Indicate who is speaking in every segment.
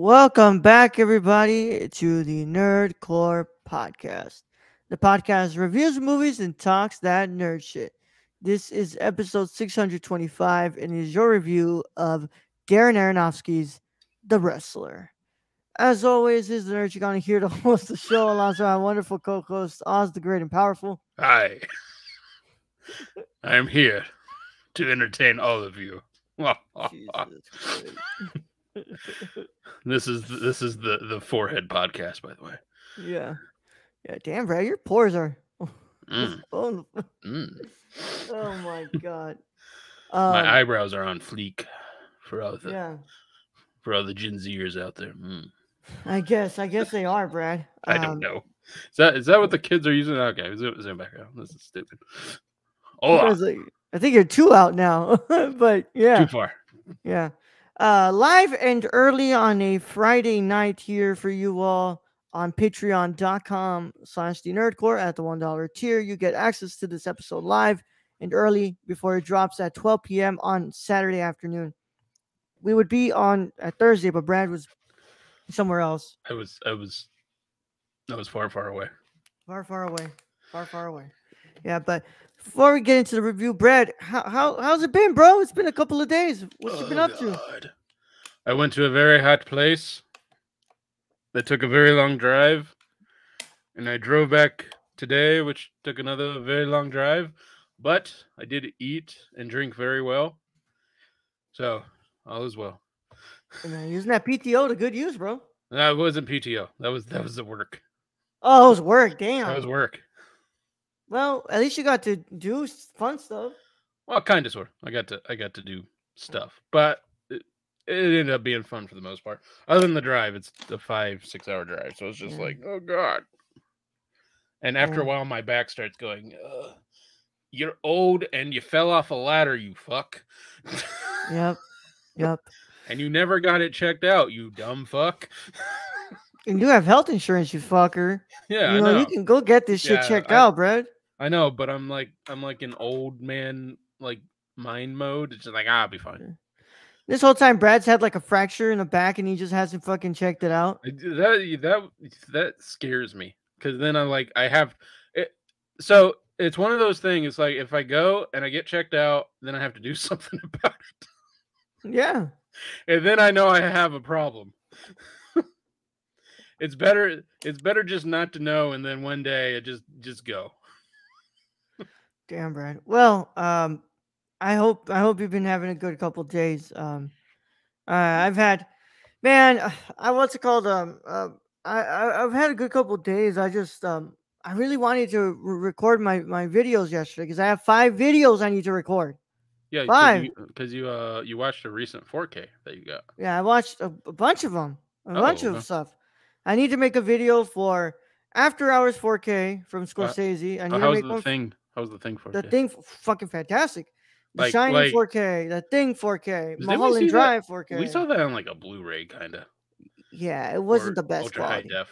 Speaker 1: Welcome back, everybody, to the Nerdcore Podcast. The podcast reviews movies and talks that nerd shit. This is episode 625 and is your review of Darren Aronofsky's The Wrestler. As always, is the nerd you're going to hear to host the show alongside my wonderful co-host, Oz the Great and Powerful.
Speaker 2: Hi, I am here to entertain all of you. This is the forehead podcast, by the way.
Speaker 1: Yeah. Damn, Brad, your pores are. Oh my god.
Speaker 2: My eyebrows are on fleek for all the
Speaker 1: Yeah.
Speaker 2: Gen Zers out there.
Speaker 1: I guess they are, Brad.
Speaker 2: I don't know. Is that what the kids are using? Okay, zoom back out. This is stupid.
Speaker 1: I think you're too out now, but yeah,
Speaker 2: too far.
Speaker 1: Yeah. Live and early on a Friday night here for you all on patreon.com/thenerdcore at the $1 tier. You get access to this episode live and early before it drops at 12 p.m. on Saturday afternoon. We would be on at Thursday, but Brad was somewhere else.
Speaker 2: I was far away.
Speaker 1: Far away. Yeah, but before we get into the review, Brad, how's it been, bro? It's been a couple of days. What you been up to?
Speaker 2: I went to a very hot place that took a very long drive, and I drove back today, which took another very long drive, but I did eat and drink very well, so all is well.
Speaker 1: Hey man, using that PTO to good use, bro.
Speaker 2: That wasn't PTO. That was the work.
Speaker 1: Oh, it was work. Damn.
Speaker 2: That was work.
Speaker 1: Well, at least you got to do fun stuff.
Speaker 2: Well, kind of sort. I got to do stuff, but it ended up being fun for the most part. Other than the drive, it's a 5-6 hour drive, so it's just like, oh god. And after a while, my back starts going. You're old and you fell off a ladder, you fuck.
Speaker 1: Yep.
Speaker 2: And you never got it checked out, you dumb fuck.
Speaker 1: And you have health insurance, you fucker.
Speaker 2: Yeah,
Speaker 1: I know. You can go get this shit checked out, Brad.
Speaker 2: I know, but I'm like an old man, like mind mode. It's just like I'll be fine.
Speaker 1: This whole time, Brad's had like a fracture in the back, and he just hasn't fucking checked it out.
Speaker 2: That scares me because then I have it. So it's one of those things. It's like if I go and I get checked out, then I have to do something about it.
Speaker 1: Yeah.
Speaker 2: And then I know I have a problem. It's better just not to know, and then one day it just go.
Speaker 1: Damn, Brad. Well, I hope you've been having a good couple days. I've had, man, what's it called? I've had a good couple days. I just I really wanted to record my videos yesterday because I have 5 videos I need to record.
Speaker 2: Yeah,
Speaker 1: 5.
Speaker 2: Because you watched a recent 4K that you got.
Speaker 1: Yeah, I watched a bunch of them, bunch of stuff. I need to make a video for After Hours 4K from Scorsese. I need to make
Speaker 2: How's the thing 4K?
Speaker 1: The Thing, fucking fantastic. The Shining 4K, The Thing 4K, Mulholland Drive 4K.
Speaker 2: We saw that on like a Blu-ray kind of.
Speaker 1: Yeah, it wasn't the best
Speaker 2: ultra
Speaker 1: quality.
Speaker 2: High def.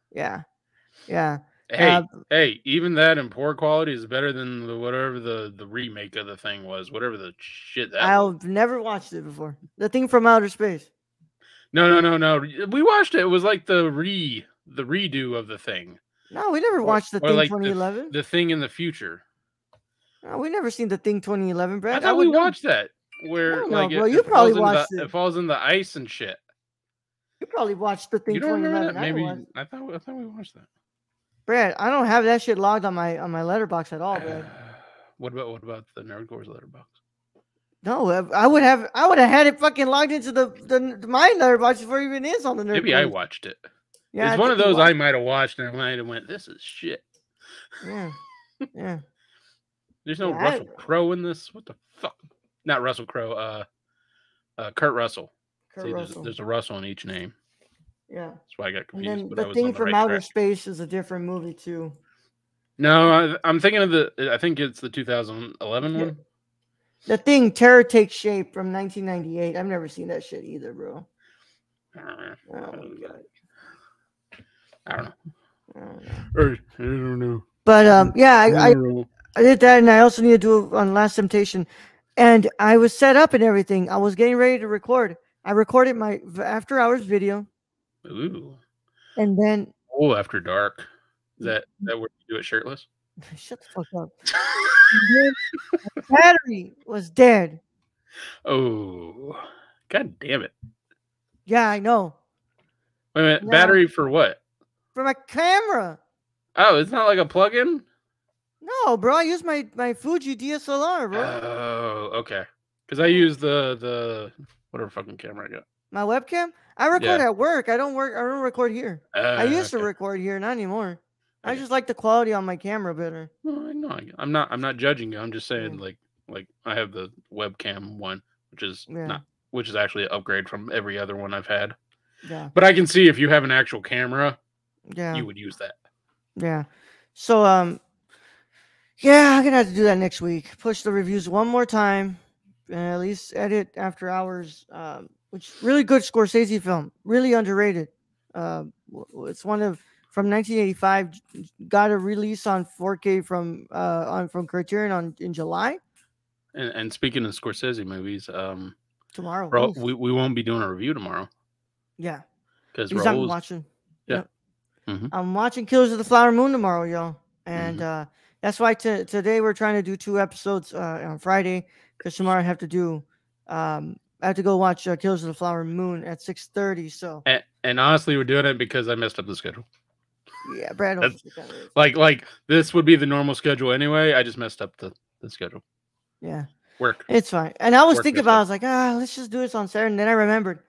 Speaker 1: Yeah.
Speaker 2: Hey, even that in poor quality is better than whatever the remake of the thing was. Whatever the shit that.
Speaker 1: I've never watched it before. The Thing from Outer Space.
Speaker 2: No. We watched it. It was like the redo of the Thing.
Speaker 1: No, we never watched The Thing 2011.
Speaker 2: The Thing in the future.
Speaker 1: No, we never seen The Thing 2011, Brad.
Speaker 2: I thought we watched that. Where
Speaker 1: bro, you probably watched it.
Speaker 2: It falls in the ice and shit.
Speaker 1: You probably watched The Thing 2011.
Speaker 2: Maybe I thought we watched that.
Speaker 1: Brad, I don't have that shit logged on my letterbox at all, Brad.
Speaker 2: What about the Nerdcore's letterbox?
Speaker 1: No, I would have had it fucking logged into the my letterbox before it even is on the Nerdcore.
Speaker 2: Maybe I watched it.
Speaker 1: Yeah,
Speaker 2: it's one of those I might have watched and I might have went, this is shit.
Speaker 1: Yeah.
Speaker 2: There's no Russell Crowe in this. What the fuck? Not Russell Crowe. Kurt Russell. There's a Russell in each name.
Speaker 1: Yeah.
Speaker 2: That's why I got confused.
Speaker 1: And then The Thing from Outer Space is a different movie too.
Speaker 2: No, I'm thinking of I think it's the 2011 one.
Speaker 1: The Thing, Terror Takes Shape from 1998. I've never seen that shit either, bro.
Speaker 2: I don't know.
Speaker 1: Oh my god.
Speaker 2: I don't know.
Speaker 1: But I did that, and I also need to do it on Last Temptation. And I was set up and everything. I was getting ready to record. I recorded my after hours video,
Speaker 2: Ooh.
Speaker 1: and then
Speaker 2: Oh, after dark. Is that where you do it shirtless?
Speaker 1: shut the fuck up. And then battery was dead.
Speaker 2: Oh. God damn it.
Speaker 1: Yeah, I know.
Speaker 2: Wait a minute.
Speaker 1: Now
Speaker 2: Battery for what?
Speaker 1: for my camera.
Speaker 2: Oh, it's not like a plug-in?
Speaker 1: No, bro. I use my Fuji DSLR, bro.
Speaker 2: Oh, okay. Because I use the whatever fucking camera I got.
Speaker 1: My webcam. I record
Speaker 2: Yeah.
Speaker 1: at work. I don't work. I don't record here. I used to
Speaker 2: Okay.
Speaker 1: record here, not anymore. I
Speaker 2: Okay.
Speaker 1: just like the quality on my camera better.
Speaker 2: Well, no, I'm not judging you. I'm just saying
Speaker 1: Yeah.
Speaker 2: like I have the webcam one, which is
Speaker 1: Yeah.
Speaker 2: not which is actually an upgrade from every other one I've had.
Speaker 1: Yeah.
Speaker 2: But I can see if you have an actual camera,
Speaker 1: Yeah.
Speaker 2: you would use that.
Speaker 1: Yeah. So yeah, I'm gonna have to do that next week. Push the reviews one more time, and at least edit After Hours, which really good Scorsese film, really underrated. It's one of from 1985. Got a release on 4K from Criterion in July.
Speaker 2: And speaking of Scorsese movies,
Speaker 1: Tomorrow.
Speaker 2: bro,
Speaker 1: Oof.
Speaker 2: we won't be doing a review tomorrow
Speaker 1: Yeah,
Speaker 2: because
Speaker 1: because I'm
Speaker 2: Raul's
Speaker 1: watching.
Speaker 2: yeah.
Speaker 1: Yep.
Speaker 2: Mm-hmm.
Speaker 1: I'm watching Killers of the Flower Moon tomorrow, y'all, and
Speaker 2: Mm-hmm.
Speaker 1: that's why today we're trying to do 2 episodes on Friday because tomorrow I have to do. I have to go watch Killers of the Flower Moon at 6:30. So
Speaker 2: And honestly, we're doing it because I messed up the schedule.
Speaker 1: yeah, Brad knows
Speaker 2: That's
Speaker 1: what that is.
Speaker 2: like this would be the normal schedule anyway. I just messed up the schedule.
Speaker 1: Yeah,
Speaker 2: Work.
Speaker 1: it's fine. And I was
Speaker 2: Work
Speaker 1: thinking
Speaker 2: messed
Speaker 1: about, I
Speaker 2: up.
Speaker 1: was like, let's just do this on Saturday. And then I remembered,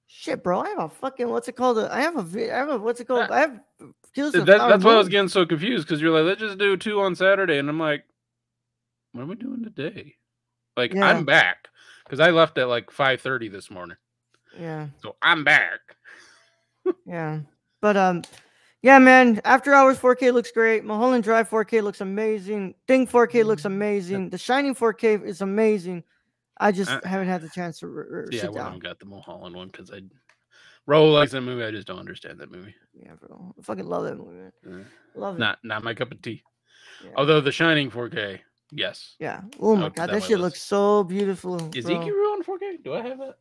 Speaker 1: shit, bro, I have a fucking what's it called? I have a what's it called?
Speaker 2: That,
Speaker 1: I have Killers of the Flower
Speaker 2: that's why I was
Speaker 1: Moon.
Speaker 2: getting so confused because you're like, let's just do 2 on Saturday, and I'm like, what are we doing today? Like,
Speaker 1: Yeah,
Speaker 2: I'm back because I left at like 5:30 this morning,
Speaker 1: yeah,
Speaker 2: so I'm back.
Speaker 1: yeah. But yeah, man. After Hours 4K looks great. Mulholland Drive 4K looks amazing. Thing 4K looks amazing. The Shining 4K is amazing. I just
Speaker 2: Uh,
Speaker 1: haven't had the chance to
Speaker 2: yeah, I
Speaker 1: sit
Speaker 2: went
Speaker 1: down.
Speaker 2: and got the Mulholland one because I Roll likes that movie. I just don't understand that movie.
Speaker 1: Yeah, bro. I fucking love that movie, man. Love it.
Speaker 2: Not my cup of tea.
Speaker 1: Yeah.
Speaker 2: Although The Shining 4K, yes.
Speaker 1: Yeah. Oh
Speaker 2: I
Speaker 1: my
Speaker 2: would put
Speaker 1: god, that
Speaker 2: my
Speaker 1: shit
Speaker 2: list.
Speaker 1: looks so beautiful,
Speaker 2: Is
Speaker 1: bro.
Speaker 2: Ikiru on 4K? Do I have it?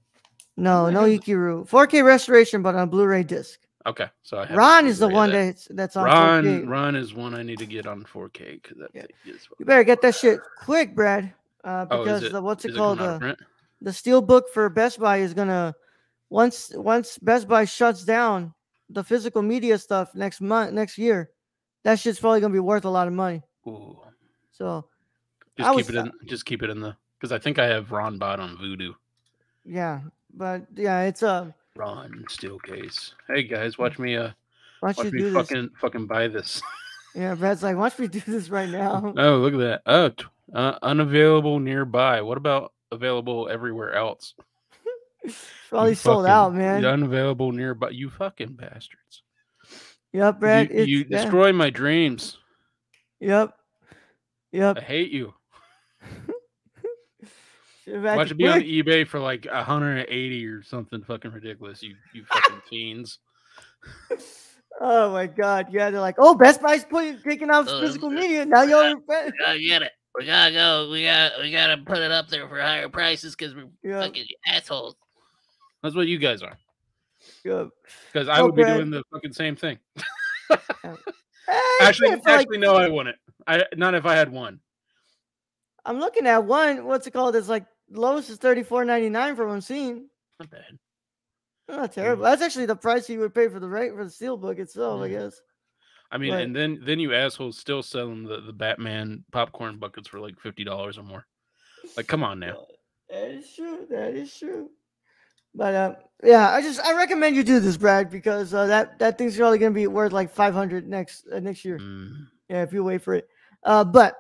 Speaker 1: No,
Speaker 2: I
Speaker 1: no
Speaker 2: have it.
Speaker 1: Ikiru. 4K restoration, but on Blu-ray disc.
Speaker 2: Okay, so I have
Speaker 1: Ron is the
Speaker 2: Blu-ray
Speaker 1: one
Speaker 2: of
Speaker 1: that's on 4K.
Speaker 2: Ron is one I need to get on 4K because that
Speaker 1: Yeah.
Speaker 2: thing is.
Speaker 1: You better get that shit quick, Brad.
Speaker 2: Oh, is
Speaker 1: Because
Speaker 2: it?
Speaker 1: the what's it
Speaker 2: Is it
Speaker 1: called?
Speaker 2: coming out of print?
Speaker 1: The steel book for Best Buy is gonna once Best Buy shuts down the physical media stuff next year, that shit's probably gonna be worth a lot of money.
Speaker 2: Ooh.
Speaker 1: So
Speaker 2: Just keep it in. Just keep it in the. Because I think I have Ron bought on Voodoo.
Speaker 1: yeah, but yeah, it's
Speaker 2: Ron steel case. Hey guys, watch me.
Speaker 1: why don't you
Speaker 2: Watch me
Speaker 1: do this?
Speaker 2: fucking buy this.
Speaker 1: Yeah, Brad's like, why don't we do this right now?
Speaker 2: Oh, look at that. Oh, unavailable nearby. What about available everywhere else?
Speaker 1: Probably sold out, man.
Speaker 2: Unavailable nearby. You fucking bastards.
Speaker 1: Yep, Brad.
Speaker 2: You destroy my dreams.
Speaker 1: Yep.
Speaker 2: I hate you. Watch it be on eBay for like 180 or something fucking ridiculous. You fucking fiends.
Speaker 1: Oh my god! Yeah, they're like, oh, Best Buy's taking off physical media. Now y'all
Speaker 3: gotta get it. We gotta go. We gotta put it up there for higher prices because we're fucking assholes.
Speaker 2: That's what you guys are.
Speaker 1: Yep.
Speaker 2: Because I would be doing the fucking same thing. Actually, no, I wouldn't. Not if I had one.
Speaker 1: I'm looking at one. What's it called? It's like lowest is $34.99 from what I'm seeing.
Speaker 2: Not bad.
Speaker 1: Not terrible. That's actually the price you would pay for the steelbook itself, I guess.
Speaker 2: I mean, and then you assholes still selling the Batman popcorn buckets for like $50 or more. Like, come on now.
Speaker 1: That is true. That is true. But yeah, I recommend you do this, Brad, because that thing's probably gonna be worth like $500 next year. Yeah, if you wait for it. But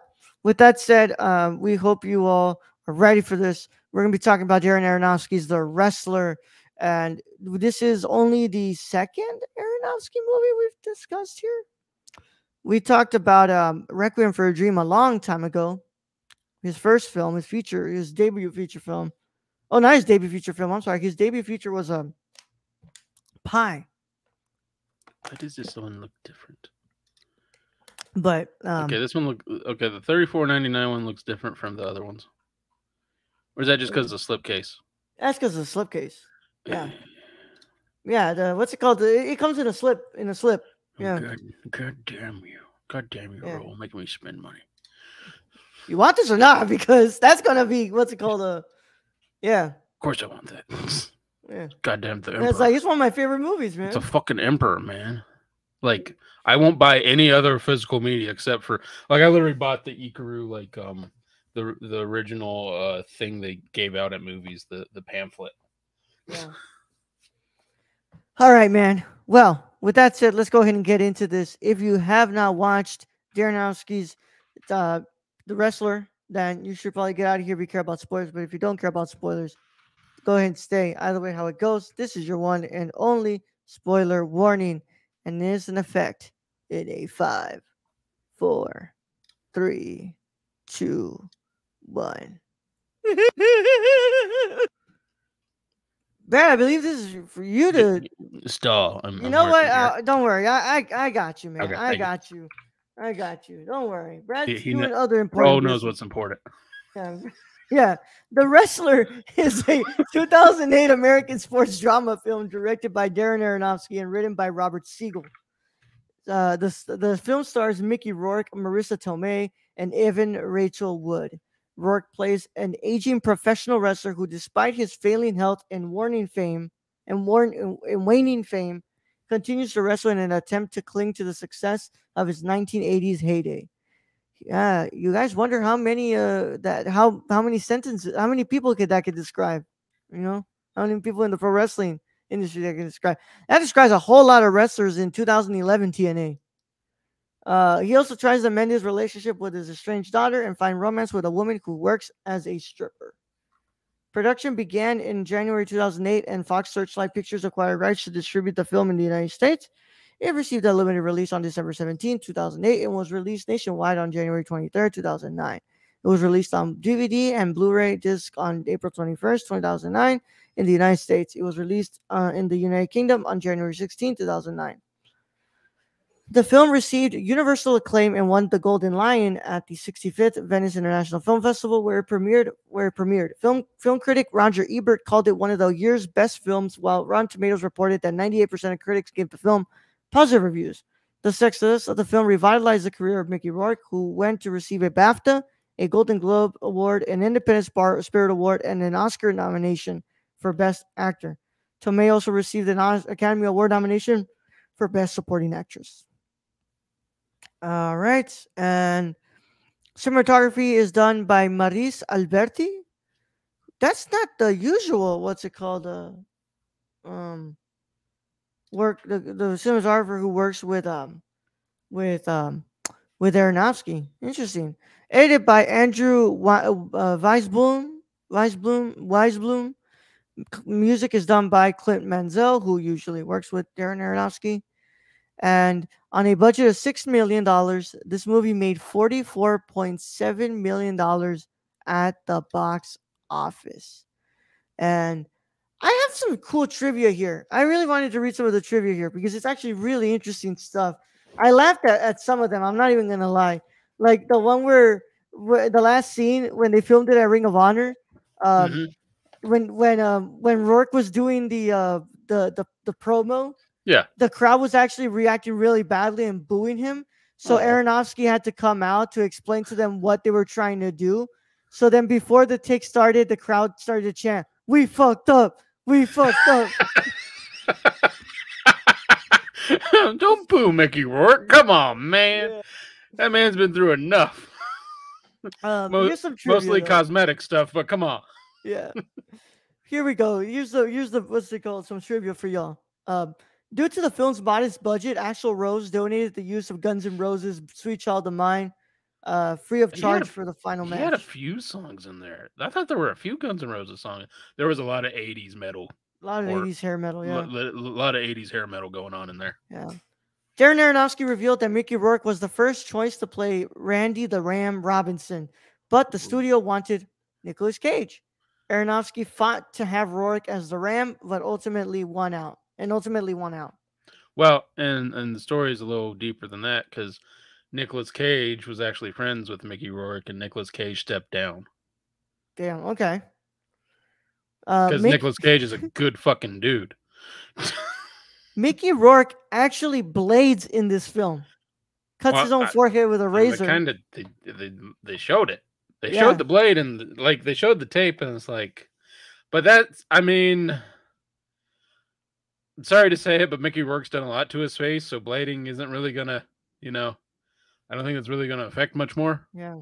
Speaker 1: with that said, we hope you all are ready for this. We're gonna be talking about Darren Aronofsky's The Wrestler, and this is only the second Aronofsky movie we've discussed here. We talked about Requiem for a Dream a long time ago. His first film, his debut feature film. Oh, not his debut feature film. I'm sorry. His debut feature was Pie.
Speaker 2: Why does this one look different?
Speaker 1: But
Speaker 2: okay, this one okay. The $34.99 one looks different from the other ones. Or is that just because of the slipcase?
Speaker 1: That's because of the slipcase. Yeah. Yeah, the what's it called? It comes in a slip. Yeah.
Speaker 2: God damn you,
Speaker 1: Yeah.
Speaker 2: Roll, making me spend money.
Speaker 1: You want this or not? Because that's gonna be what's it called? Yeah.
Speaker 2: Of course I want that.
Speaker 1: Yeah.
Speaker 2: Goddamn the
Speaker 1: And it's
Speaker 2: Emperor.
Speaker 1: like it's one of my favorite movies,
Speaker 2: It's a
Speaker 1: man.
Speaker 2: fucking Emperor, man. Like I won't buy any other physical media except for like I literally bought the Ikaru the original thing they gave out at movies, the pamphlet.
Speaker 1: Yeah. All right, man. Well, with that said, let's go ahead and get into this. If you have not watched Darren Aronofsky's uh, The Wrestler, then you should probably get out of here if you care about spoilers. But if you don't care about spoilers, go ahead and stay. Either way, how it goes, this is your one and only spoiler warning, and it is in effect in a 5, 4, 3, 2, 1. Brad, I believe this is for you to.
Speaker 2: Stall.
Speaker 1: You
Speaker 2: I'm
Speaker 1: know what?
Speaker 2: working here.
Speaker 1: Don't worry. I got you, man.
Speaker 2: Okay,
Speaker 1: I
Speaker 2: thank you.
Speaker 1: got you. I got you. Don't worry. Brad's
Speaker 2: He
Speaker 1: doing other important.
Speaker 2: Roll knows
Speaker 1: business.
Speaker 2: what's important.
Speaker 1: Yeah. Yeah. The Wrestler is a 2008 American sports drama film directed by Darren Aronofsky and written by Robert Siegel. The film stars Mickey Rourke, Marissa Tomei, and Evan Rachel Wood. Rourke plays an aging professional wrestler who, despite his failing health and waning fame, continues to wrestle in an attempt to cling to the success of his 1980s heyday. Yeah, you guys wonder how many how many sentences, how many people could describe? You know, how many people in the pro wrestling industry that can describe? That describes a whole lot of wrestlers in 2011 TNA. He also tries to mend his relationship with his estranged daughter and find romance with a woman who works as a stripper. Production began in January 2008, and Fox Searchlight Pictures acquired rights to distribute the film in the United States. It received a limited release on December 17, 2008, and was released nationwide on January 23, 2009. It was released on DVD and Blu-ray disc on April 21st, 2009 in the United States. It was released in the United Kingdom on January 16, 2009. The film received universal acclaim and won the Golden Lion at the 65th Venice International Film Festival, where it premiered. Film critic Roger Ebert called it one of the year's best films, while Rotten Tomatoes reported that 98% of critics gave the film positive reviews. The success of the film revitalized the career of Mickey Rourke, who went to receive a BAFTA, a Golden Globe Award, an Independent Spirit Award, and an Oscar nomination for Best Actor. Tomei also received an Academy Award nomination for Best Supporting Actress. All right. And cinematography is done by Maris Alberti. That's not the usual, what's it called? Work the cinematographer who works with Aronofsky. Interesting. Edited by Andrew Weisblum. Music is done by Clint Mansell, who usually works with Darren Aronofsky. And on a budget of $6 million, this movie made $44.7 million at the box office. And I have some cool trivia here. I really wanted to read some of the trivia here because it's actually really interesting stuff. I laughed at some of them. I'm not even going to lie. Like the one where the last scene when they filmed it at Ring of Honor,
Speaker 2: Mm-hmm.
Speaker 1: when Rourke was doing the promo,
Speaker 2: Yeah.
Speaker 1: the crowd was actually reacting really badly and booing him. So Aronofsky had to come out to explain to them what they were trying to do. So then before the take started, the crowd started to chant, "We fucked up. We fucked up."
Speaker 2: Don't boo Mickey Rourke. Come on, man.
Speaker 1: Yeah.
Speaker 2: That man's been through enough.
Speaker 1: Here's some trivia,
Speaker 2: Mostly
Speaker 1: though.
Speaker 2: cosmetic stuff, but come on.
Speaker 1: Yeah. Here we go. Here's the what's it called? Some trivia for y'all. Due to the film's modest budget, Axl Rose donated the use of Guns N' Roses' "Sweet Child of Mine" free of charge for the final match.
Speaker 2: He had a few songs in there. I thought there were a few Guns N' Roses songs. There was a lot of 80s metal.
Speaker 1: A lot of 80s hair metal, yeah.
Speaker 2: A lot of 80s hair metal going on in there.
Speaker 1: Yeah. Darren Aronofsky revealed that Mickey Rourke was the first choice to play Randy the Ram Robinson, but the studio wanted Nicolas Cage. Aronofsky fought to have Rourke as the Ram, but ultimately won out.
Speaker 2: Well, and the story is a little deeper than that because Nicolas Cage was actually friends with Mickey Rourke, and Nicolas Cage stepped down.
Speaker 1: Damn. Okay.
Speaker 2: Because Nicolas Cage is a good fucking dude.
Speaker 1: Mickey Rourke actually blades in this film. Cuts his own forehead with a razor.
Speaker 2: They showed it. They
Speaker 1: Yeah.
Speaker 2: showed the blade and like they showed the tape and it's like, but that's, I mean, sorry to say it, but Mickey Rourke's done a lot to his face, so blading isn't really gonna, I don't think it's really gonna affect much more.
Speaker 1: Yeah.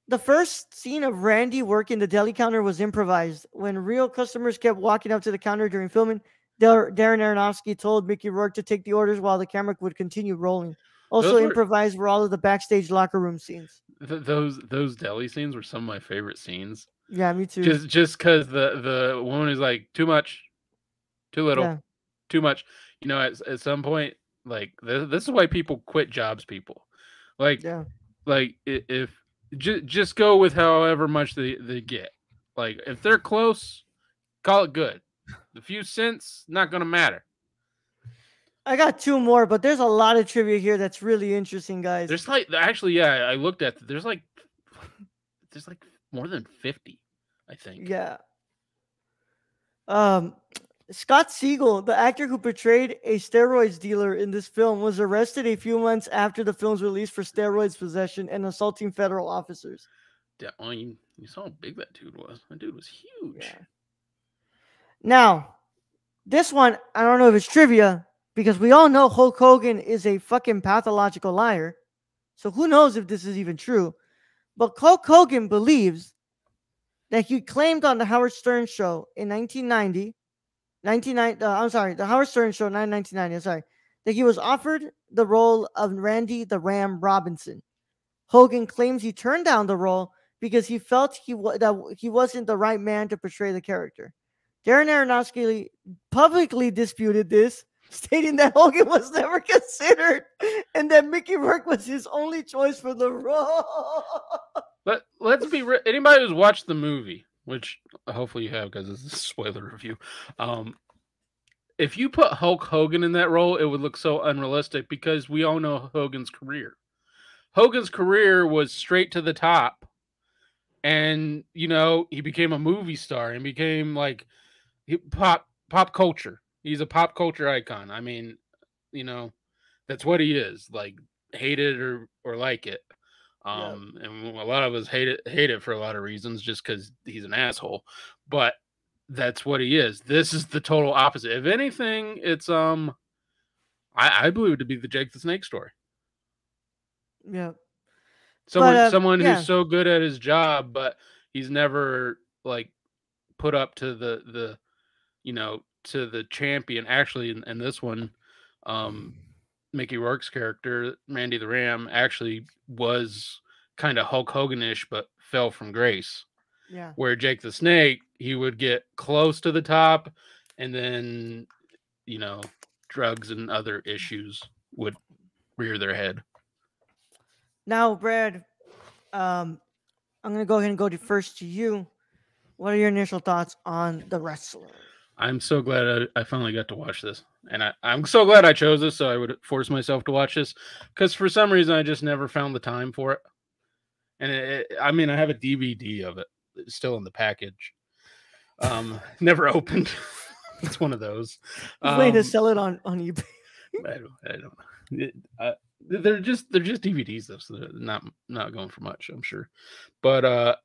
Speaker 1: The first scene of Randy working the deli counter was improvised. When real customers kept walking up to the counter during filming, Darren Aronofsky told Mickey Rourke to take the orders while the camera would continue rolling. Also improvised were all of the backstage locker room scenes.
Speaker 2: Those deli scenes were some of my favorite scenes.
Speaker 1: Yeah, me too.
Speaker 2: Just because the woman is like, too much, too little, too much. At some point, like this is why people quit jobs. People, like if just go with however much they get. Like if they're close, call it good. The few cents not gonna matter.
Speaker 1: I got two more, but there's a lot of trivia here that's really interesting, guys.
Speaker 2: There's like actually, yeah, I looked at. There's like more than 50, I think.
Speaker 1: Yeah. Scott Siegel, the actor who portrayed a steroids dealer in this film, was arrested a few months after the film's release for steroids possession and assaulting federal officers.
Speaker 2: Yeah, you saw how big that dude was. That dude was huge.
Speaker 1: Yeah. Now, this one, I don't know if it's trivia, because we all know Hulk Hogan is a fucking pathological liar. So who knows if this is even true. But Hulk Hogan believes that he claimed on the Howard Stern show in the Howard Stern show in 1990, that he was offered the role of Randy the Ram Robinson. Hogan claims he turned down the role because he felt that he wasn't the right man to portray the character. Darren Aronofsky publicly disputed this, stating that Hogan was never considered and that Mickey Rourke was his only choice for the role.
Speaker 2: But let's be real. Anybody who's watched the movie, which hopefully you have because this is a spoiler review, if you put Hulk Hogan in that role, it would look so unrealistic because we all know Hogan's career. Hogan's career was straight to the top. And, he became a movie star and became like pop culture. He's a pop culture icon. I mean, that's what he is. Like, hate it or like it. And a lot of us hate it for a lot of reasons, just because he's an asshole. But that's what he is. This is the total opposite. If anything, it's I believe it to be the Jake the Snake story.
Speaker 1: Yeah.
Speaker 2: Someone who's so good at his job, but he's never like put up to the to the champion. Actually, in this one, Mickey Rourke's character, Randy the Ram, actually was kind of Hulk Hogan-ish, but fell from grace.
Speaker 1: Yeah.
Speaker 2: Where Jake the Snake, he would get close to the top, and then, drugs and other issues would rear their head.
Speaker 1: Now, Brad, I'm going to go ahead and go first to you. What are your initial thoughts on The Wrestler?
Speaker 2: I'm so glad I finally got to watch this. And I'm so glad I chose this, so I would force myself to watch this. Because for some reason, I just never found the time for it. And I have a DVD of it. It's still in the package. Never opened. It's one of those.
Speaker 1: Way to sell it on eBay.
Speaker 2: I don't know. They're just DVDs though, so they're not going for much, I'm sure. But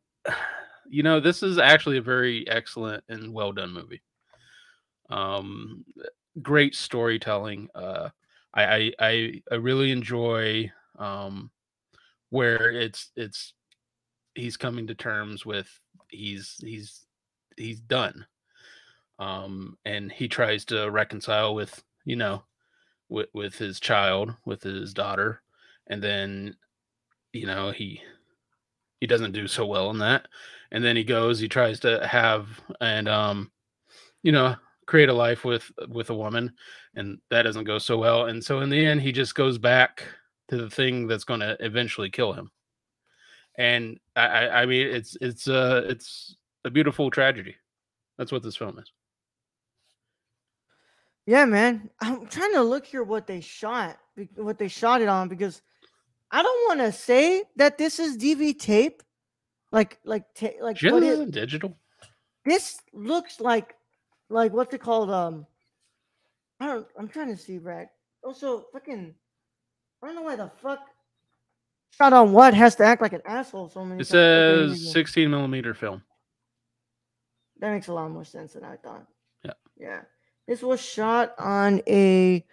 Speaker 2: this is actually a very excellent and well done movie. Great storytelling. I really enjoy where it's he's coming to terms with he's done. And he tries to reconcile with with his child, with his daughter, and then he doesn't do so well in that, and then he tries to have and create a life with a woman, and that doesn't go so well, and so in the end he just goes back to the thing that's going to eventually kill him. And I mean it's a beautiful tragedy. That's what this film is.
Speaker 1: Yeah, man. I'm trying to look here what they shot it on, because I don't want to say that this is DV tape, like
Speaker 2: Shit,
Speaker 1: what
Speaker 2: this
Speaker 1: it
Speaker 2: isn't digital.
Speaker 1: this looks like what's it called? I'm trying to see, Brad. Also, fucking, I don't know why the fuck shot on what has to act like an asshole so many
Speaker 2: It
Speaker 1: times. Okay, here
Speaker 2: says
Speaker 1: we go.
Speaker 2: 16 millimeter film.
Speaker 1: That makes a lot more sense than I thought.
Speaker 2: Yeah.
Speaker 1: Yeah, this was shot on a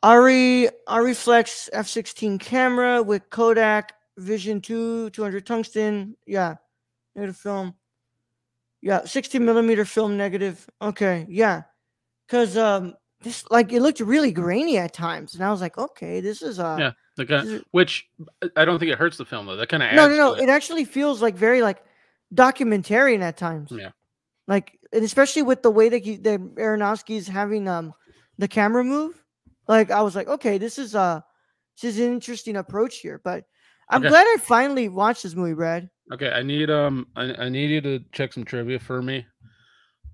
Speaker 1: Reflex f16 camera with Kodak Vision 200 tungsten. Yeah, negative film. Yeah, 16 millimeter film negative. Okay, yeah, because this like it looked really grainy at times, and I was like, okay, this is
Speaker 2: Yeah, the kind
Speaker 1: this is,
Speaker 2: which I don't think it hurts the film though. That kind of
Speaker 1: no, no,
Speaker 2: adds
Speaker 1: no.
Speaker 2: to it.
Speaker 1: It actually feels like very like documentarian at times.
Speaker 2: Yeah.
Speaker 1: Like, and especially with the way that that Aronofsky is having the camera move. Like, I was like, okay, this is an interesting approach here. But I'm
Speaker 2: Okay.
Speaker 1: glad I finally watched this movie, Brad.
Speaker 2: Okay. I need I need you to check some trivia for me.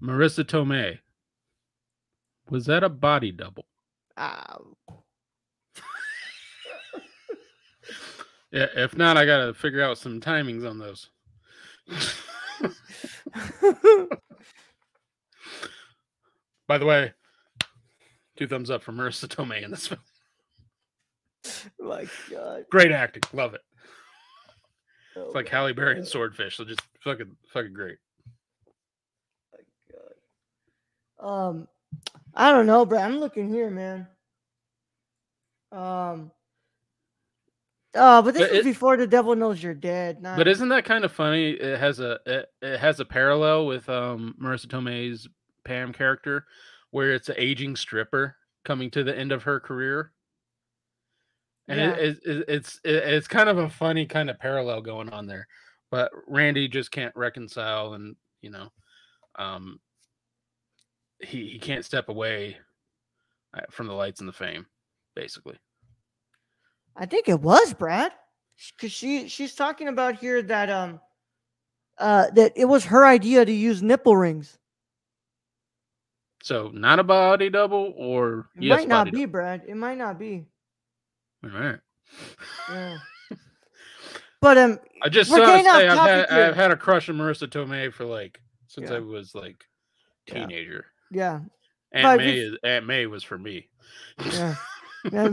Speaker 2: Marissa Tomei, was that a body double?
Speaker 1: Uh,
Speaker 2: Yeah. If not, I gotta figure out some timings on those. By the way, 2 thumbs up for Marissa Tomei in this film.
Speaker 1: my God.
Speaker 2: Great acting, love it.
Speaker 1: Oh
Speaker 2: It's like
Speaker 1: my
Speaker 2: Halle Berry and
Speaker 1: God.
Speaker 2: Swordfish, so just fucking great.
Speaker 1: God. I don't know, Brad. I'm looking here, man. Um. But this
Speaker 2: But
Speaker 1: was
Speaker 2: it,
Speaker 1: before The Devil Knows You're Dead. Not.
Speaker 2: but isn't that kind of funny? It has a parallel with Marissa Tomei's Pam character, where it's an aging stripper coming to the end of her career, and
Speaker 1: Yeah.
Speaker 2: it's kind of a funny kind of parallel going on there. But Randy just can't reconcile, and um, he can't step away from the lights and the fame, basically.
Speaker 1: I think it was Brad, because she's talking about here that that it was her idea to use nipple rings.
Speaker 2: So not a body double, or
Speaker 1: It
Speaker 2: yes,
Speaker 1: might
Speaker 2: body
Speaker 1: not be,
Speaker 2: double.
Speaker 1: Brad. It might not be.
Speaker 2: All right.
Speaker 1: Yeah. But
Speaker 2: I just
Speaker 1: we're
Speaker 2: want to
Speaker 1: getting off
Speaker 2: say
Speaker 1: topic here.
Speaker 2: I've had a crush on Marissa Tomei for since
Speaker 1: Yeah.
Speaker 2: I was teenager.
Speaker 1: Yeah.
Speaker 2: Aunt May was for me.
Speaker 1: Yeah. Yeah.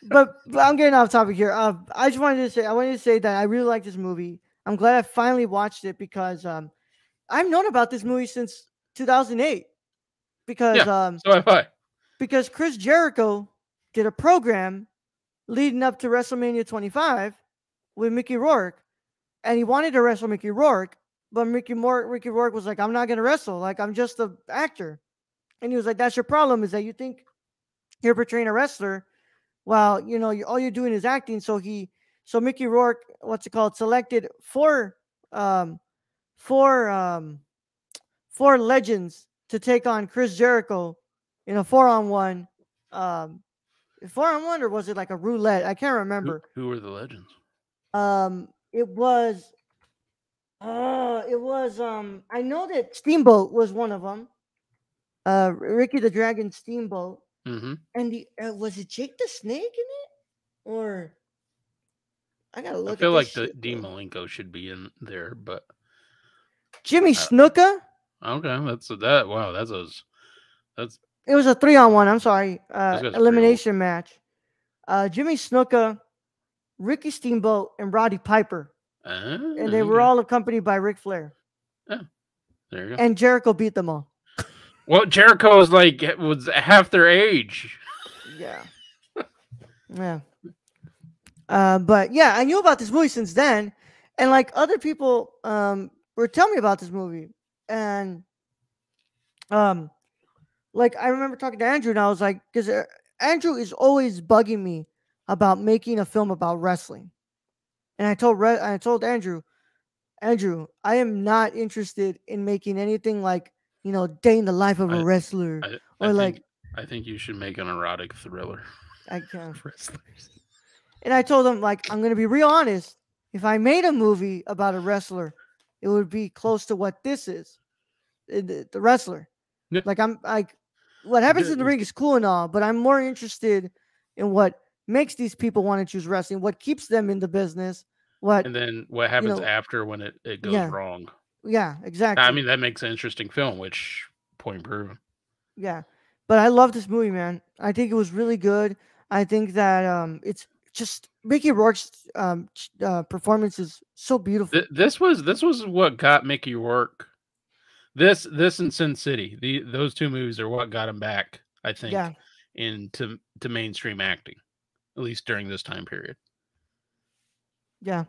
Speaker 1: but I'm getting off topic here. I wanted to say that I really like this movie. I'm glad I finally watched it because I've known about this movie since 2008 because
Speaker 2: Yeah, so have I.
Speaker 1: because Chris Jericho did a program leading up to WrestleMania 25 with Mickey Rourke, and he wanted to wrestle Mickey Rourke, but Mickey Rourke was like, "I'm not gonna wrestle. Like, I'm just an actor," and he was like, "That's your problem, is that you think you're portraying a wrestler, while all you're doing is acting." So Mickey Rourke, selected um, four um, four legends to take on Chris Jericho in a 4-on-1. 4-on-1, or was it like a roulette? I can't remember.
Speaker 2: Who were the legends?
Speaker 1: It was. I know that Steamboat was one of them. Ricky the Dragon Steamboat,
Speaker 2: Mm-hmm.
Speaker 1: and the was it Jake the Snake in it, or I gotta
Speaker 2: I
Speaker 1: look
Speaker 2: feel
Speaker 1: at
Speaker 2: like
Speaker 1: this
Speaker 2: the
Speaker 1: shit,
Speaker 2: Dean
Speaker 1: bro.
Speaker 2: Malenko should be in there, but
Speaker 1: Jimmy Snuka.
Speaker 2: okay, that's that. Wow, that's
Speaker 1: It was a 3-on-1. I'm sorry,
Speaker 2: those guys are pretty old.
Speaker 1: elimination match. Jimmy Snuka, Ricky Steamboat, and Roddy Piper, and they were
Speaker 2: Okay.
Speaker 1: all accompanied by Ric Flair.
Speaker 2: Yeah, there you go.
Speaker 1: And Jericho beat them all.
Speaker 2: Well, Jericho was half their age.
Speaker 1: Yeah. Yeah. But yeah, I knew about this movie since then, and like other people were telling me about this movie, and like I remember talking to Andrew, and I was like, because Andrew is always bugging me about making a film about wrestling, and I told Andrew, I am not interested in making anything like day in the life of a wrestler,
Speaker 2: I think you should make an erotic thriller.
Speaker 1: I can't.
Speaker 2: For wrestlers.
Speaker 1: And I told him, like, I'm gonna be real honest. If I made a movie about a wrestler, it would be close to what this is, the wrestler.
Speaker 2: Yeah.
Speaker 1: Like, I'm like, what happens in the ring is cool and all, but I'm more interested in what makes these people want to choose wrestling, what keeps them in the business, what
Speaker 2: And then what
Speaker 1: you
Speaker 2: happens
Speaker 1: know.
Speaker 2: after when it goes
Speaker 1: Yeah,
Speaker 2: wrong.
Speaker 1: yeah,
Speaker 2: I
Speaker 1: exactly.
Speaker 2: mean, that makes an interesting film, which point proven.
Speaker 1: Yeah, but I love this movie, man. I think it was really good. I think that it's just Mickey Rourke's performance is so beautiful.
Speaker 2: This was what got Mickey Rourke. This and Sin City, those two movies are what got him back, I
Speaker 1: Yeah,
Speaker 2: think, into to mainstream acting, at least during this time period.
Speaker 1: yeah,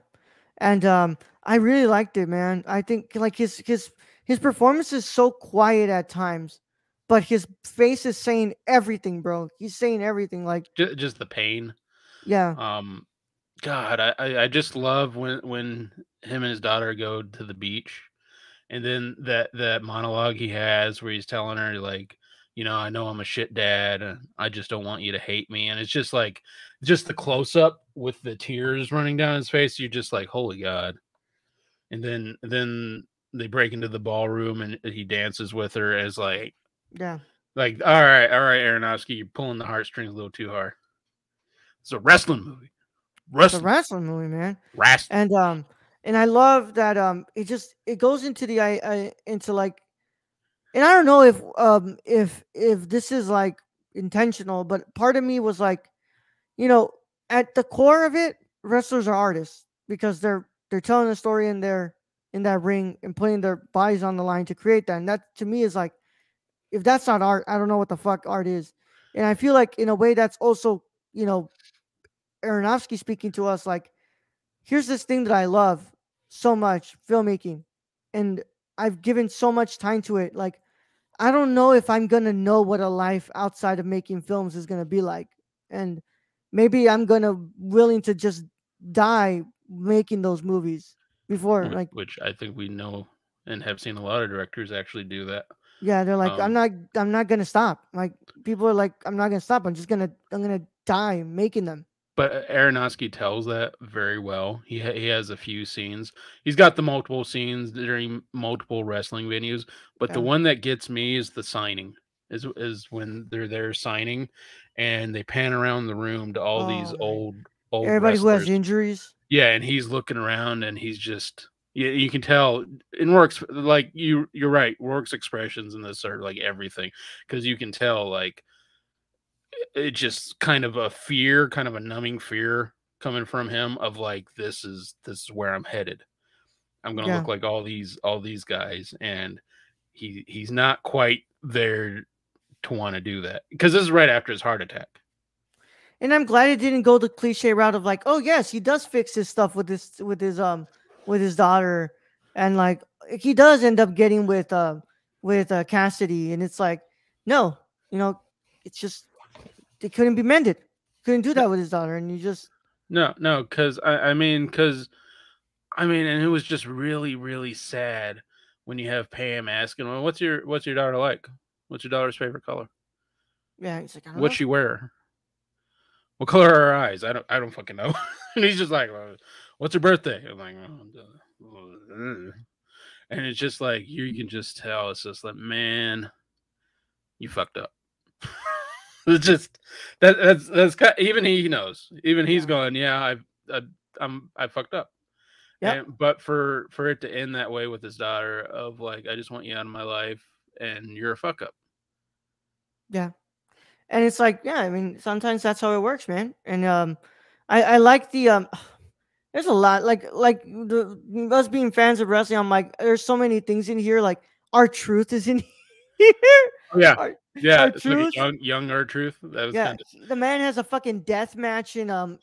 Speaker 1: and I really liked it, man. I think like his performance is so quiet at times, but his face is saying everything, bro. He's saying everything. Like,
Speaker 2: Just the pain.
Speaker 1: yeah,
Speaker 2: Um, God, I just love when him and his daughter go to the beach, and then that monologue he has where he's telling her like, I know I'm a shit dad, and I just don't want you to hate me, and it's just like, just the close up with the tears running down his face. You're just like, holy God. And then they break into the ballroom and he dances with her as
Speaker 1: yeah.
Speaker 2: like all right, Aronofsky, you're pulling the heartstrings a little too hard. It's a wrestling movie.
Speaker 1: It's a
Speaker 2: Wrestling.
Speaker 1: wrestling movie, man.
Speaker 2: Wrestling.
Speaker 1: And I love that it goes into the into like, and I don't know if this is like intentional, but part of me was like, you know, at the core of it, wrestlers are artists because they're telling a story in that ring and putting their bodies on the line to create that. And that to me is like, if that's not art, I don't know what the fuck art is. And I feel like in a way that's also, you know, Aronofsky speaking to us like, here's this thing that I love so much, filmmaking, and I've given so much time to it. Like, I don't know if I'm gonna know what a life outside of making films is gonna be like, and maybe I'm gonna willing to just die making those movies before, like,
Speaker 2: Which I think we know and have seen a lot of directors actually do that.
Speaker 1: yeah, they're like,
Speaker 2: Um,
Speaker 1: I'm not gonna stop. Like, people are like, I'm not gonna stop. I'm gonna die making them.
Speaker 2: but Aronofsky tells that very well. He has a few scenes. He's got the multiple scenes during multiple wrestling venues, but the
Speaker 1: Yeah.
Speaker 2: one that gets me is the signing. Is when they're there signing, and they pan around the room to all these
Speaker 1: Oh my.
Speaker 2: old
Speaker 1: Everybody who has
Speaker 2: wrestlers.
Speaker 1: injuries.
Speaker 2: Yeah, and he's looking around, and he's just, you can tell in Rourke's, like, you're right. Rourke's expressions in this are like everything, because you can tell like it just kind of a fear, kind of a numbing fear coming from him of like, this is where I'm headed. I'm gonna
Speaker 1: Yeah.
Speaker 2: look like all these guys, and he's not quite there to want to do that, because this is right after his heart attack.
Speaker 1: And I'm glad it didn't go the cliche route of like, oh yes, he does fix his stuff with his daughter, and like he does end up getting with Cassidy, and it's like, no, you know, it's just it couldn't be mended, couldn't do that with his daughter, and you just
Speaker 2: No, because I mean, and it was just really, really sad when you have Pam asking, "Well, what's your daughter like? What's your daughter's favorite color?
Speaker 1: yeah, he's like, I don't
Speaker 2: What's
Speaker 1: know,
Speaker 2: she wear? What color are her eyes? I don't fucking know." And he's just like, well, "What's her birthday?" I'm like, and it's just like, you can just tell it's just like, man, you fucked up. It's just that's even he knows. Even he's
Speaker 1: yeah,
Speaker 2: going, yeah, I fucked up.
Speaker 1: yep,
Speaker 2: And but for it to end that way with his daughter, of like, I just want you out of my life, and you're a fuck up.
Speaker 1: yeah, and it's like, yeah, I mean, sometimes that's how it works, man, and I like the there's a lot like the us being fans of wrestling. I'm like, there's so many things in here. Like our truth is in here.
Speaker 2: Oh yeah,
Speaker 1: our
Speaker 2: yeah.
Speaker 1: our
Speaker 2: It's like a
Speaker 1: truth.
Speaker 2: young R Truth. That was
Speaker 1: Yeah,
Speaker 2: kind of,
Speaker 1: the man has a fucking death match in
Speaker 2: oh,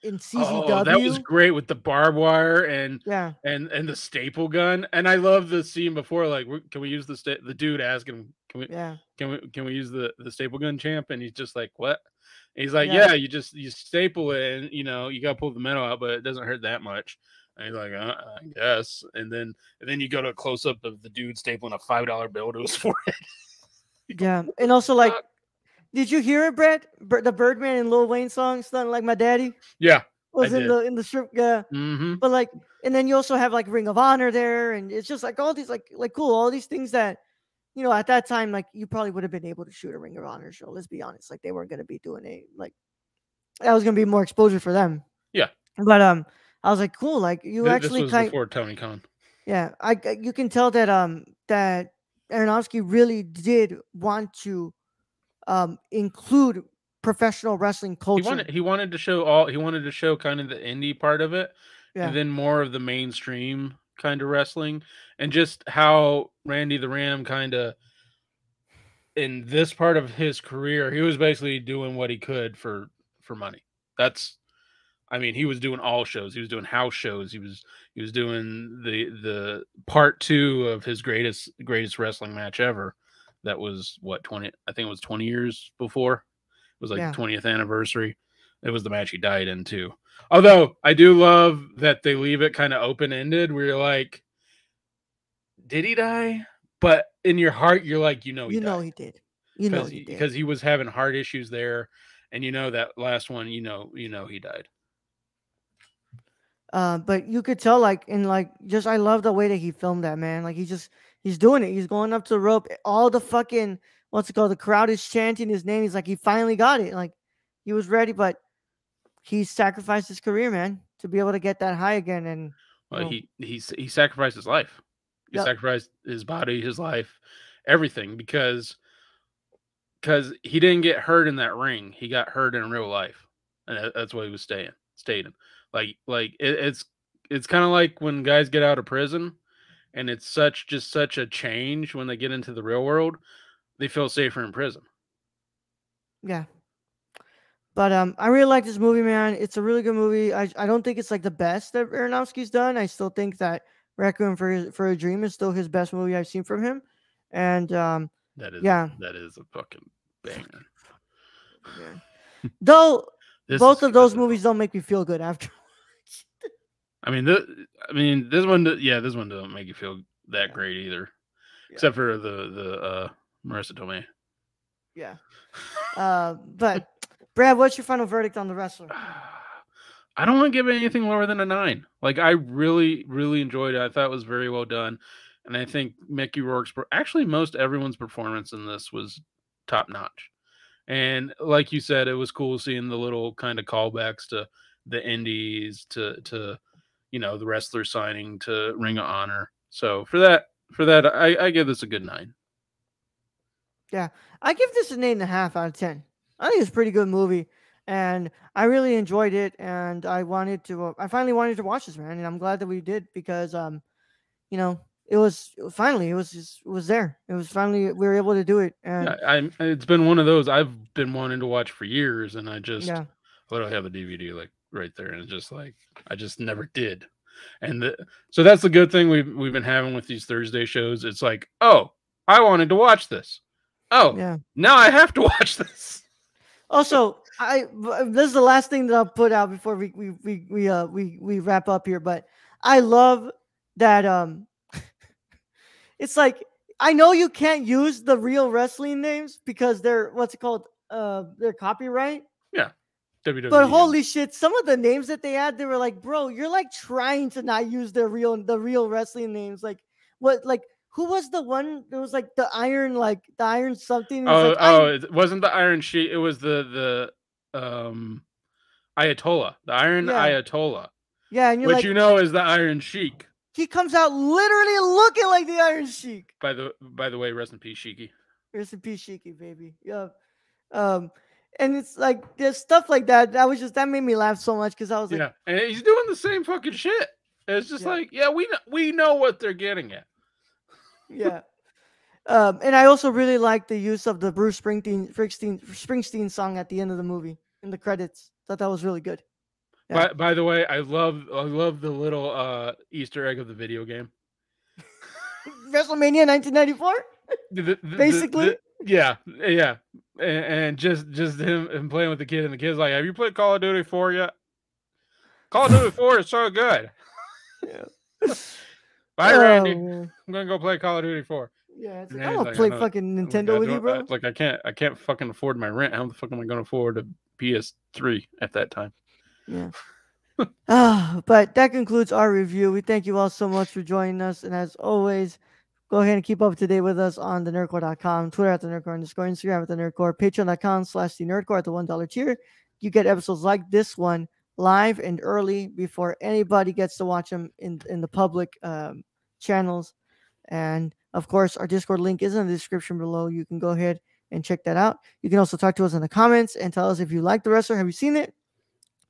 Speaker 2: that was
Speaker 1: CZW.
Speaker 2: great with the barbed wire and
Speaker 1: Yeah,
Speaker 2: and the staple gun. And I love the scene before, like, can we use the dude asking,
Speaker 1: yeah,
Speaker 2: can we use the staple gun, champ? And he's just like, what? And he's like,
Speaker 1: yeah,
Speaker 2: yeah, you staple it, and you gotta pull the metal out, but it doesn't hurt that much. And he's like, I guess. And then you go to a close up of the dude stapling a $5 bill to his forehead. You go,
Speaker 1: yeah.
Speaker 2: what
Speaker 1: And
Speaker 2: the
Speaker 1: also, like,
Speaker 2: fuck?
Speaker 1: did you hear it, Brett? The Birdman and Lil Wayne song, "Stunting Like My Daddy,"
Speaker 2: Yeah, I
Speaker 1: was
Speaker 2: did.
Speaker 1: in the strip. Yeah,
Speaker 2: Mm-hmm.
Speaker 1: but like, and then you also have like Ring of Honor there, and it's just like all these like cool, all these things that at that time, like you probably would have been able to shoot a Ring of Honor show. Let's be honest, like they weren't going to be doing a like that was going to be more exposure for them.
Speaker 2: Yeah.
Speaker 1: But I was like, cool. Like you
Speaker 2: This
Speaker 1: actually
Speaker 2: was
Speaker 1: kind,
Speaker 2: before Tony Khan.
Speaker 1: yeah. You can tell that that Aronofsky really did want to include professional wrestling culture.
Speaker 2: He wanted to show kind of the indie part of it, and
Speaker 1: Yeah,
Speaker 2: then more of the mainstream kind of wrestling, and just how Randy the Ram kind of in this part of his career, he was basically doing what he could for money. That's I mean, he was doing all shows. He was doing house shows. He was doing the part 2 of his greatest wrestling match ever. That was what 20 I think it was 20 years before. It was like the
Speaker 1: yeah.
Speaker 2: 20th anniversary. It was the match he died in too. Although I do love that they leave it kind of open ended where you're like, did he die? But in your heart, you're like, he
Speaker 1: You know
Speaker 2: died
Speaker 1: he did. You know he did.
Speaker 2: because he was having heart issues there, and that last one, he died.
Speaker 1: But you could tell, like, in like, just I love the way that he filmed that, man. Like, he's doing it. He's going up to the rope. All the fucking what's it called? The crowd is chanting his name. He's like, he finally got it. Like, he was ready, but he sacrificed his career, man, to be able to get that high again. And
Speaker 2: Well, he sacrificed his life. He
Speaker 1: yep,
Speaker 2: sacrificed his body, his life, everything because he didn't get hurt in that ring. He got hurt in real life, and that's what he was stayed in. It's kind of like when guys get out of prison, and it's such a change when they get into the real world. They feel safer in prison.
Speaker 1: yeah. But I really like this movie, man. It's a really good movie. I don't think it's like the best that Aronofsky's done. I still think that Requiem for a Dream is still his best movie I've seen from him. And yeah,
Speaker 2: that is a fucking banger.
Speaker 1: man. Though both
Speaker 2: Is
Speaker 1: of those
Speaker 2: good.
Speaker 1: movies don't make me feel good after.
Speaker 2: I mean, this one doesn't make you feel that great either, except for the Marissa Tomei.
Speaker 1: Yeah. But Brad, what's your final verdict on The Wrestler?
Speaker 2: I don't want to give it anything lower than a 9. Like, I really, really enjoyed it. I thought it was very well done, and I think Mickey Rourke's actually most everyone's performance in this was top notch. And like you said, it was cool seeing the little kind of callbacks to the indies, to the wrestler signing to Ring of Honor. So for that, I give this a good 9.
Speaker 1: Yeah, I give this an 8.5 out of 10. I think it's a pretty good movie, and I really enjoyed it. And I finally wanted to watch this, man, and I'm glad that we did because it was there. It was finally we were able to do it. And
Speaker 2: it's been one of those I've been wanting to watch for years, and I literally have the DVD like right there, and it's just like I just never did. And so that's the good thing we've been having with these Thursday shows. It's like, oh, I wanted to watch this. Oh, yeah. Now I have to watch this.
Speaker 1: Also, this is the last thing that I'll put out before we wrap up here. But I love that it's like I know you can't use the real wrestling names because they're they're copyright.
Speaker 2: Yeah. WWE.
Speaker 1: But holy shit, some of the names that they had, they were like, bro, you're like trying to not use the real wrestling names. Like what who was the one? It was like the Iron something.
Speaker 2: It wasn't the Iron Sheik. It was the Ayatollah, the Iron Ayatollah.
Speaker 1: Yeah, and
Speaker 2: which is the Iron Sheik.
Speaker 1: He comes out literally looking like the Iron Sheik.
Speaker 2: By the way, rest in peace, Sheiky.
Speaker 1: Rest in peace, Sheiky, baby. Yeah. And it's like there's stuff like that. That made me laugh so much because I was like,
Speaker 2: yeah, and he's doing the same fucking shit. It's just we know what they're getting at.
Speaker 1: Yeah. And I also really like the use of the Bruce Springsteen song at the end of the movie in the credits. Thought that was really good.
Speaker 2: Yeah. By the way, I love the little Easter egg of the video game.
Speaker 1: WrestleMania 1994. Basically.
Speaker 2: Yeah. And just him playing with the kid, and the kid's like, "Have you played Call of Duty 4 yet? Call of Duty 4 is so good."
Speaker 1: Yeah.
Speaker 2: Bye, Randy. I'm gonna go play Call of Duty 4.
Speaker 1: Yeah, it's like, I don't play fucking Nintendo with you, bro.
Speaker 2: Like I can't fucking afford my rent. How the fuck am I gonna afford a PS3 at that time?
Speaker 1: Yeah. But that concludes our review. We thank you all so much for joining us, and as always, go ahead and keep up to date with us on thenerdcore.com, Twitter at @thenerdcore_, Instagram at @thenerdcore, Patreon.com/thenerdcore at the $1 tier. You get episodes like this one live and early before anybody gets to watch them in the public channels. And of course, our Discord link is in the description below. You can go ahead and check that out. You can also talk to us in the comments and tell us if you like the wrestler. Have you seen it?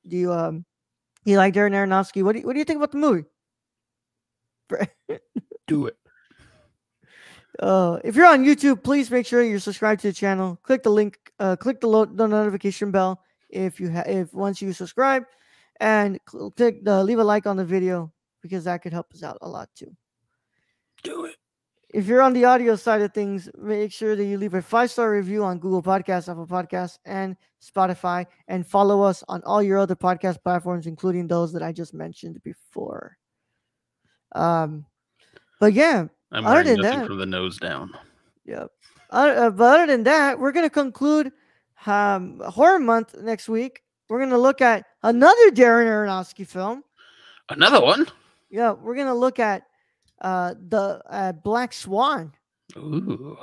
Speaker 1: Do you like Darren Aronofsky? What do you think about the movie?
Speaker 2: Do it.
Speaker 1: If you're on YouTube, please make sure you're subscribed to the channel. Click the link. Click the notification bell if once you subscribe, and leave a like on the video because that could help us out a lot too.
Speaker 2: Do it.
Speaker 1: If you're on the audio side of things, make sure that you leave a 5-star review on Google Podcasts, Apple Podcasts, and Spotify, and follow us on all your other podcast platforms, including those that I just mentioned before. But yeah,
Speaker 2: I'm
Speaker 1: other
Speaker 2: wearing
Speaker 1: than
Speaker 2: nothing
Speaker 1: that,
Speaker 2: from the nose down.
Speaker 1: Yep. But other than that, we're gonna conclude Horror Month next week. We're gonna look at another Darren Aronofsky film.
Speaker 2: Another one?
Speaker 1: Yeah, we're gonna look at the Black Swan.
Speaker 2: Ooh.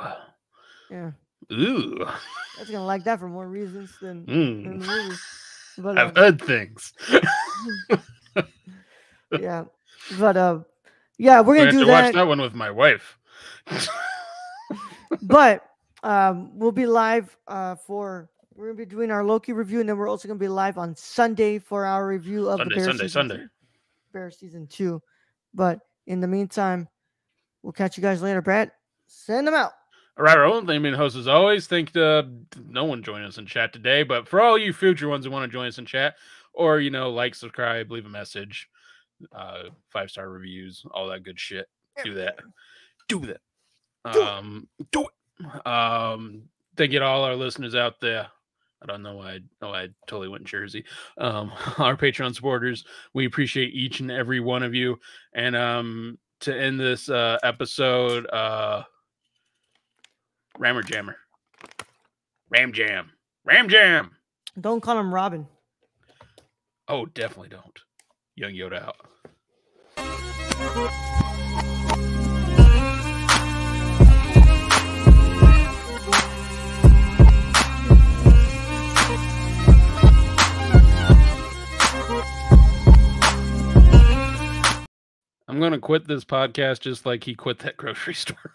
Speaker 1: Yeah.
Speaker 2: Ooh.
Speaker 1: I was gonna like that for more reasons than the movie. But
Speaker 2: I've heard things.
Speaker 1: Yeah. But yeah, we're gonna do that.
Speaker 2: Watch that one with my wife.
Speaker 1: But we'll be live we're gonna be doing our Loki review, and then we're also gonna be live on Sunday for our review of Bear season 2. But in the meantime, we'll catch you guys later. Brad, send them out.
Speaker 2: All right, Roland. Thank you, host as always. No one joined us in chat today, but for all you future ones who want to join us in chat, or like, subscribe, leave a message, 5-star reviews, all that good shit. Do that. Do it. Thank you to all our listeners out there. I don't know why I totally went Jersey. Our Patreon supporters, we appreciate each and every one of you. And to end this episode, Rammer Jammer. Ram Jam.
Speaker 1: Don't call him Robin.
Speaker 2: Oh, definitely don't. Young Yoda out. I'm going to quit this podcast just like he quit that grocery store.